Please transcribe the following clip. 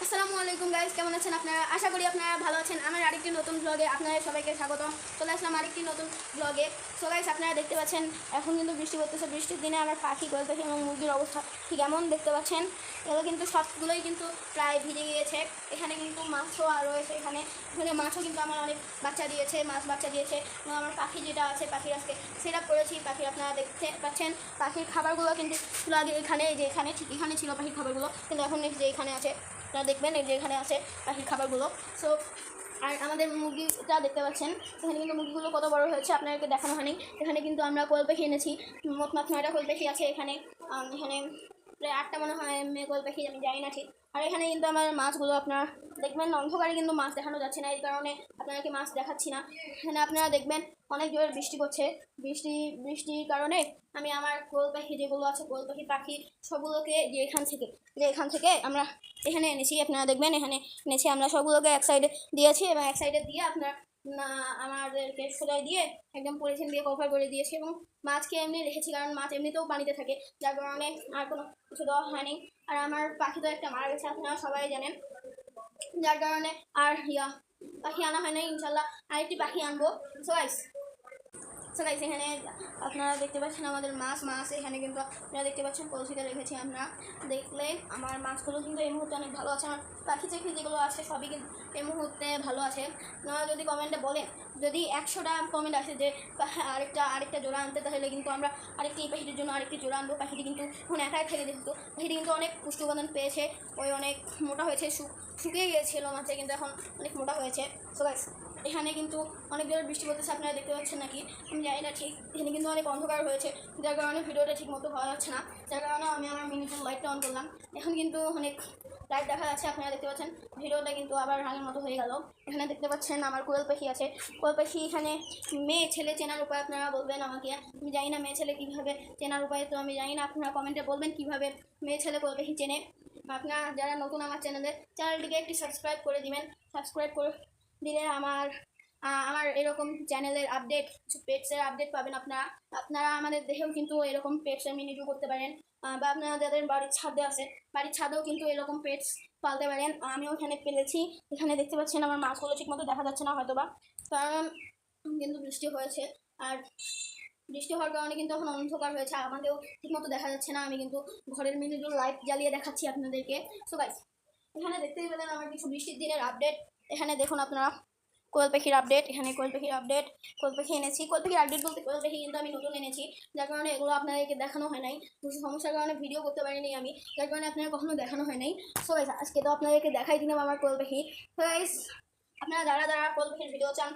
আসসালামু আলাইকুম গাইস, কেমন আছেন আপনারা? আশা করি আপনারা ভালো আছেন। আমার আরেকটি নতুন ব্লগে আপনাদের সবাইকে স্বাগতম। চলে আসলাম আরেকটি নতুন ব্লগে। সো গাইস, আপনারা দেখতে পাচ্ছেন এখন কিন্তু বৃষ্টি পড়তেছে। বৃষ্টির দিনে আমার পাখি, কোয়েল পাখি এবং মুরগির অবস্থা ঠিক এমন দেখতে পাচ্ছেন। এগুলো কিন্তু সবগুলোই কিন্তু প্রায় ভিজে গিয়েছে। এখানে কিন্তু মাছও রয়েছে। এখানে মাছও কিন্তু আমার অনেক বাচ্চা দিয়েছে, মাছ বাচ্চা দিয়েছে। এবং আমার পাখি যেটা আছে, পাখির আজকে সেট আপ করেছি। পাখি আপনারা দেখতে পাচ্ছেন, পাখির খাবারগুলো কিন্তু আগে এখানে, যে এখানে ঠিক এখানে ছিল পাখির খাবারগুলো, কিন্তু এখন যে এখানে আছে আপনারা দেখবেন, এই যে এখানে আছে পাখির খাবারগুলো। সো আর আমাদের মুরগিটা দেখতে পাচ্ছেন, এখানে কিন্তু মুরগিগুলো কত বড় হয়েছে আপনাদেরকে দেখানো হয়নি। এখানে কিন্তু আমরা কোয়েল পাখি এনেছি, মোট মাত্র 9টা কোয়েল পাখি আছে এখানে। এখানে প্রায় 8টা মনে হয় মেয়ে কোয়েল পাখি, আমি জানি না ঠিক। আর এখানে কিন্তু আমার মাছগুলো আপনারা দেখবেন, অন্ধকারে কিন্তু মাছ দেখানো যাচ্ছে না, এই কারণে আপনাদেরকে মাছ দেখাচ্ছি না। এখানে আপনারা দেখবেন অনেক জোরে বৃষ্টি পড়ছে। বৃষ্টির কারণে আমি আমার কোয়েল পাখি যেগুলো আছে, কোয়েল পাখি সবগুলোকে এখান থেকে আমরা এখানে এনেছি। আপনারা দেখবেন এখানে এনেছি আমরা সবগুলোকে এক সাইডে দিয়েছি, এবং এক সাইডে দিয়ে আপনার আমাদেরকে সোজাই দিয়ে একদম পলিথিন দিয়ে কভার করে দিয়েছি। এবং মাছকে এমনি রেখেছি, কারণ মাছ এমনিতেও পানিতে থাকে, যার কারণে আর কোনো কিছু দেওয়া হয়নি। আর আমার পাখি তো একটা মারা গেছে, আপনারা সবাই জানেন, যার কারণে আর পাখি আনা হয় নাই। ইনশাল্লাহ আরেকটি পাখি আনবো। সো গাইস, এখানে আপনারা দেখতে পাচ্ছেন আমাদের মাছ এখানে কিন্তু আপনারা দেখতে পাচ্ছেন কলসিতে রেখেছি আমরা। দেখলে আমার মাছগুলো কিন্তু এই মুহূর্তে অনেক ভালো আছে। আমার পাখি চাখি যেগুলো আছে সবই কিন্তু এই মুহূর্তে ভালো আছে। আপনারা যদি কমেন্টে বলেন, যদি 100টা কমেন্ট আসে যে আরেকটা জোড়া আনতে, তাহলে কিন্তু আমরা আরেকটি এই পাখিটির জন্য আরেকটি জোড়া আনবো। পাখিটি কিন্তু এখন একাই থেকে যেহেতু পাখিটি কিন্তু অনেক পুষ্টি উপাদান পেয়েছে, ওই অনেক মোটা হয়েছে, শুকিয়ে গিয়েছিল মাঝে, কিন্তু এখন অনেক মোটা হয়েছে। সো গাইস, এখানে কিন্তু অনেক জোরে বৃষ্টি পড়তেছে, আপনারা দেখতে পাচ্ছেন নাকি আমি জানি না ঠিক। এখানে কিন্তু অনেক অন্ধকার হয়েছে, যার কারণে ভিডিওটা ঠিক মতো হওয়া যাচ্ছে না, যার কারণে আমি আমার মিনিটের লাইটটা অন করলাম। এখন কিন্তু অনেক লাইট দেখা যাচ্ছে, আপনারা দেখতে পাচ্ছেন। ভিডিওটা কিন্তু আবার আগের মতো হয়ে গেল। এখানে দেখতে পাচ্ছেন আমার কোয়েল পাখি আছে। কোয়েল পাখি এখানে মেয়ে ছেলে চেনার উপায় আপনারা বলবেন আমাকে। আমি জানি না মেয়ে ছেলে কীভাবে চেনার উপায়, তো আমি জানি না, আপনারা কমেন্টে বলবেন কীভাবে মেয়ে ছেলে কোয়েল পাখি চেনে। আপনারা যারা নতুন আমার চ্যানেলটিকে একটি সাবস্ক্রাইব করে দিবেন। সাবস্ক্রাইব করে দিলে আমার এরকম চ্যানেলের আপডেট, কিছু পেটসের আপডেট পাবেন। আপনারা আমাদের দেখেও কিন্তু এরকম পেটসের মিনিটও করতে পারেন, বা আপনারা যাদের বাড়ির ছাদে আছে, বাড়ির ছাদেও কিন্তু এরকম পেটস পালতে পারেন। আমিও এখানে পেলেছি। এখানে দেখতে পাচ্ছেন আমার মাছগুলো ঠিক মতো দেখা যাচ্ছে না হয়তো বা, কারণ কিন্তু বৃষ্টি হয়েছে। আর বৃষ্টি হওয়ার কারণে কিন্তু এখন অন্ধকার হয়েছে, আমাকেও ঠিক মতো দেখা যাচ্ছে না। আমি কিন্তু ঘরের মিনিটগুলো লাইট জ্বালিয়ে দেখাচ্ছি আপনাদেরকে। সো গাইস, এখানে দেখতেই পেলেন আমার কিছু বৃষ্টির দিনের আপডেট। এখানে দেখুন আপনারা কোয়েল পাখির আপডেট। এখানে কোয়েল পাখির আপডেট, কোয়েল পাখি এনেছি। কোয়েল পাখির আপডেট বলতে কোয়েল পাখি কিন্তু আমি নতুন এনেছি, যার কারণে এগুলো আপনাদেরকে দেখানো হয় নাই। কিছু সমস্যার কারণে ভিডিও করতে পারিনি আমি, যার কারণে আপনাদের কখনো দেখানো হয় নাই। সো গাইস, আজকে তো আপনাদেরকে দেখাই দিলাম আমার কোয়েল পাখি। সো গাইস, আপনারা যারা কোয়েল পাখির ভিডিও চান,